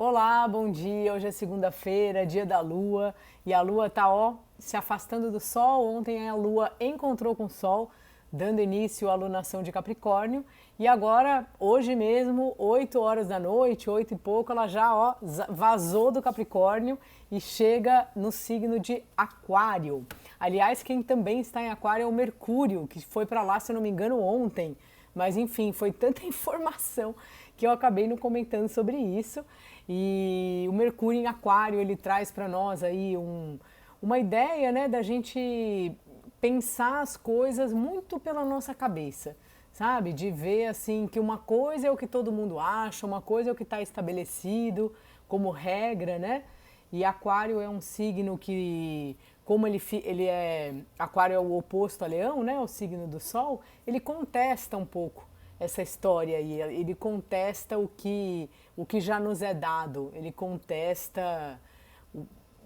Olá, bom dia. Hoje é segunda-feira, dia da Lua, e a Lua tá se afastando do Sol. Ontem a Lua encontrou com o Sol, dando início à lunação de Capricórnio, e agora, hoje mesmo, 8 horas da noite, 8 e pouco, ela já vazou do Capricórnio e chega no signo de Aquário. Aliás, quem também está em Aquário é o Mercúrio, que foi para lá, se eu não me engano, ontem. Mas enfim, foi tanta informação que eu acabei não comentando sobre isso. E o Mercúrio em Aquário, ele traz para nós aí uma ideia, né, da gente pensar as coisas muito pela nossa cabeça, sabe? De ver assim que uma coisa é o que todo mundo acha, uma coisa é o que está estabelecido como regra, né? E Aquário é um signo que, como ele é. Aquário é o oposto a Leão, né? O signo do Sol, ele contesta um pouco essa história aí. Ele contesta o que já nos é dado, ele contesta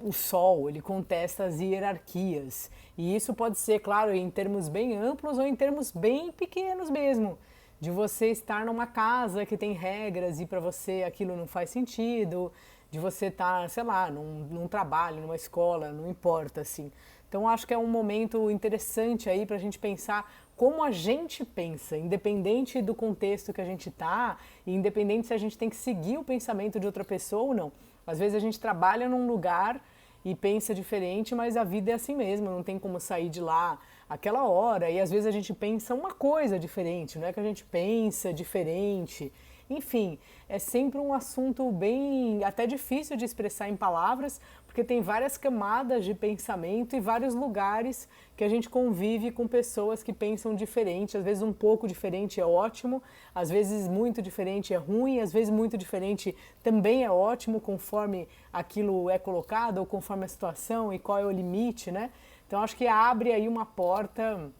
o Sol, ele contesta as hierarquias. E isso pode ser, claro, em termos bem amplos ou em termos bem pequenos mesmo. De você estar numa casa que tem regras e para você aquilo não faz sentido, de você estar, sei lá, num trabalho, numa escola, não importa, assim. Então acho que é um momento interessante aí para a gente pensar como a gente pensa, independente do contexto que a gente está, e independente se a gente tem que seguir o pensamento de outra pessoa ou não. Às vezes a gente trabalha num lugar e pensa diferente, mas a vida é assim mesmo, não tem como sair de lá aquela hora. E às vezes a gente pensa uma coisa diferente, não é que a gente pensa diferente. Enfim, é sempre um assunto bem até difícil de expressar em palavras, porque tem várias camadas de pensamento e vários lugares que a gente convive com pessoas que pensam diferente. Às vezes um pouco diferente é ótimo, às vezes muito diferente é ruim, às vezes muito diferente também é ótimo, conforme aquilo é colocado ou conforme a situação e qual é o limite, né? Então acho que abre aí uma porta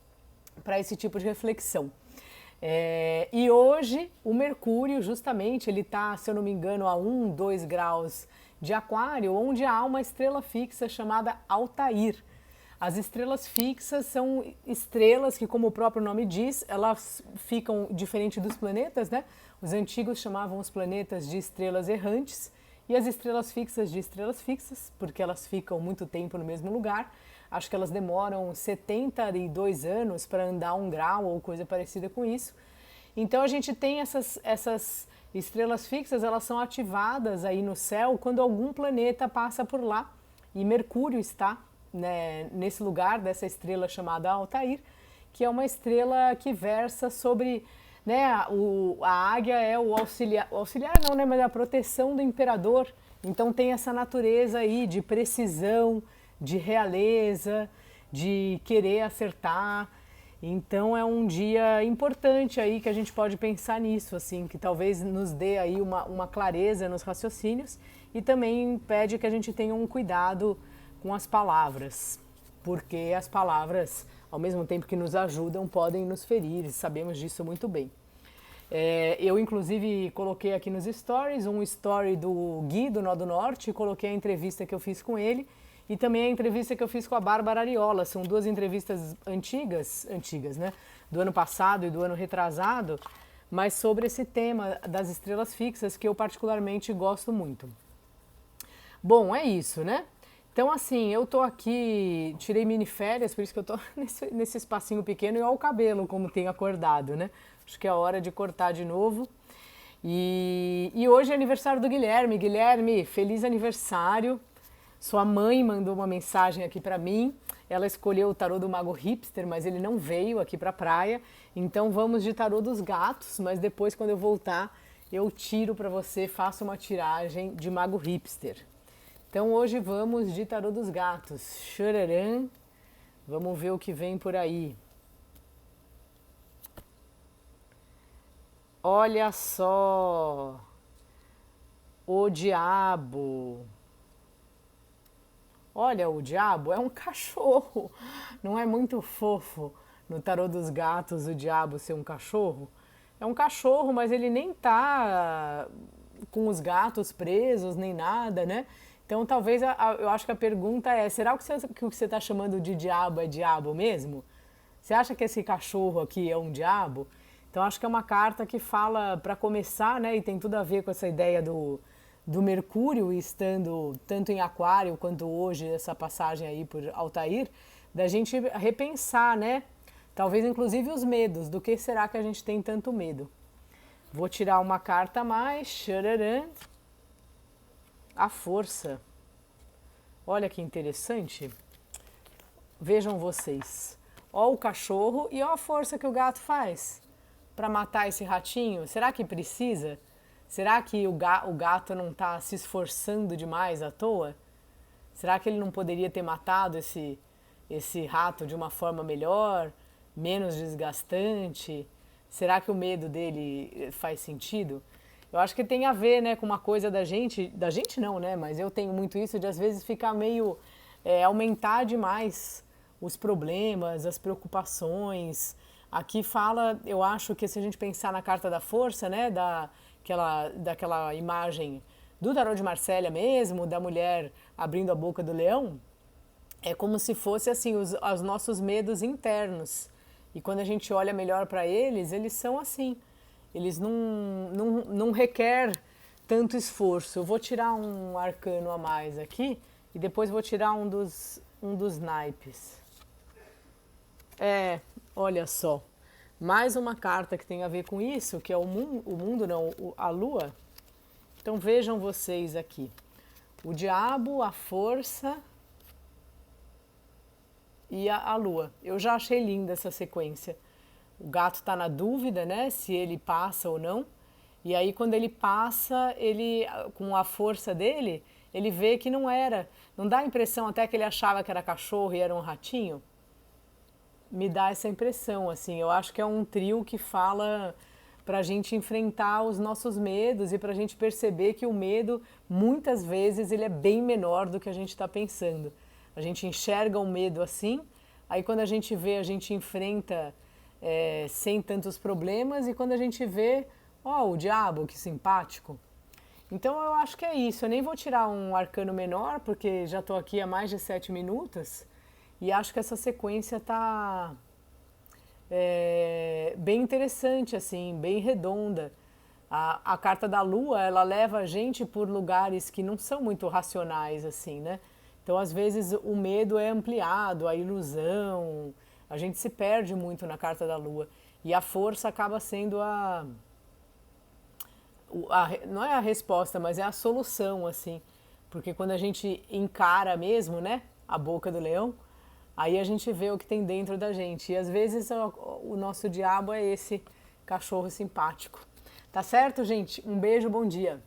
para esse tipo de reflexão. E hoje o Mercúrio, justamente, ele está, se eu não me engano, a 2 graus de Aquário, onde há uma estrela fixa chamada Altair. As estrelas fixas são estrelas que, como o próprio nome diz, elas ficam diferente dos planetas, né? Os antigos chamavam os planetas de estrelas errantes e as estrelas fixas de estrelas fixas, porque elas ficam muito tempo no mesmo lugar. Acho que elas demoram 72 anos para andar 1 grau ou coisa parecida com isso. Então a gente tem essas estrelas fixas, elas são ativadas aí no céu quando algum planeta passa por lá. E Mercúrio está, né, nesse lugar dessa estrela chamada Altair, que é uma estrela que versa sobre, né, a águia é o auxiliar não, né, mas é a proteção do imperador. Então tem essa natureza aí de precisão, de realeza, de querer acertar. Então é um dia importante aí que a gente pode pensar nisso, assim, que talvez nos dê aí uma clareza nos raciocínios e também pede que a gente tenha um cuidado com as palavras, porque as palavras, ao mesmo tempo que nos ajudam, podem nos ferir, sabemos disso muito bem. Eu, inclusive, coloquei aqui nos stories um story do Gui, do Nó do Norte, coloquei a entrevista que eu fiz com ele e também a entrevista que eu fiz com a Bárbara Ariola. São duas entrevistas antigas, né? Do ano passado e do ano retrasado, mas sobre esse tema das estrelas fixas que eu particularmente gosto muito. Bom, é isso, né? Então, assim, eu tô aqui, tirei mini férias, por isso que eu tô nesse espacinho pequeno e olha o cabelo como tem acordado, né? Acho que é a hora de cortar de novo. E hoje é aniversário do Guilherme. Guilherme, feliz aniversário. Sua mãe mandou uma mensagem aqui para mim. Ela escolheu o tarô do Mago Hipster, mas ele não veio aqui para a praia. Então vamos de tarô dos gatos, mas depois quando eu voltar, eu tiro para você, faço uma tiragem de Mago Hipster. Então hoje vamos de tarô dos gatos. Xararã. Vamos ver o que vem por aí. Olha só. O diabo. Olha, o diabo é um cachorro. Não é muito fofo no tarô dos gatos o diabo ser um cachorro? É um cachorro, mas ele nem tá com os gatos presos nem nada, né? Então talvez eu acho que a pergunta é: será que o que você está chamando de diabo é diabo mesmo? Você acha que esse cachorro aqui é um diabo? Então acho que é uma carta que fala, para começar, né, e tem tudo a ver com essa ideia do Mercúrio, estando tanto em Aquário quanto hoje, essa passagem aí por Altair, da gente repensar, né? Talvez inclusive os medos, do que será que a gente tem tanto medo. Vou tirar uma carta a mais, xararã, a força. Olha que interessante. Vejam vocês. Ó o cachorro e ó a força que o gato faz para matar esse ratinho. Será que precisa? Será que o gato não está se esforçando demais à toa? Será que ele não poderia ter matado esse rato de uma forma melhor, menos desgastante? Será que o medo dele faz sentido? Eu acho que tem a ver, né, com uma coisa da gente não, né, mas eu tenho muito isso de às vezes ficar meio, aumentar demais os problemas, as preocupações. Aqui fala, eu acho que se a gente pensar na carta da força, né, daquela imagem do tarô de Marsella mesmo, da mulher abrindo a boca do leão, é como se fosse assim os nossos medos internos. E quando a gente olha melhor para eles são assim. Eles não requer tanto esforço. Eu vou tirar um arcano a mais aqui e depois vou tirar um dos naipes. Olha só. Mais uma carta que tem a ver com isso, que é a lua. Então vejam vocês aqui. O diabo, a força e a lua. Eu já achei linda essa sequência. O gato está na dúvida, né, se ele passa ou não. E aí quando ele passa, ele com a força dele, ele vê que não era. Não dá a impressão até que ele achava que era cachorro e era um ratinho? Me dá essa impressão, assim. Eu acho que é um trio que fala para a gente enfrentar os nossos medos e para a gente perceber que o medo, muitas vezes, ele é bem menor do que a gente está pensando. A gente enxerga o medo assim, aí quando a gente vê, a gente enfrenta sem tantos problemas, e quando a gente vê, ó, o diabo, que simpático. Então eu acho que é isso. Eu nem vou tirar um arcano menor, porque já estou aqui há mais de 7 minutos, e acho que essa sequência tá bem interessante, assim, bem redonda. A carta da lua, ela leva a gente por lugares que não são muito racionais, assim, né? Então, às vezes, o medo é ampliado, a ilusão, a gente se perde muito na carta da lua. E a força acaba sendo não é a resposta, mas é a solução, assim. Porque quando a gente encara mesmo, né, a boca do leão, aí a gente vê o que tem dentro da gente. E às vezes o nosso diabo é esse cachorro simpático. Tá certo, gente? Um beijo, bom dia.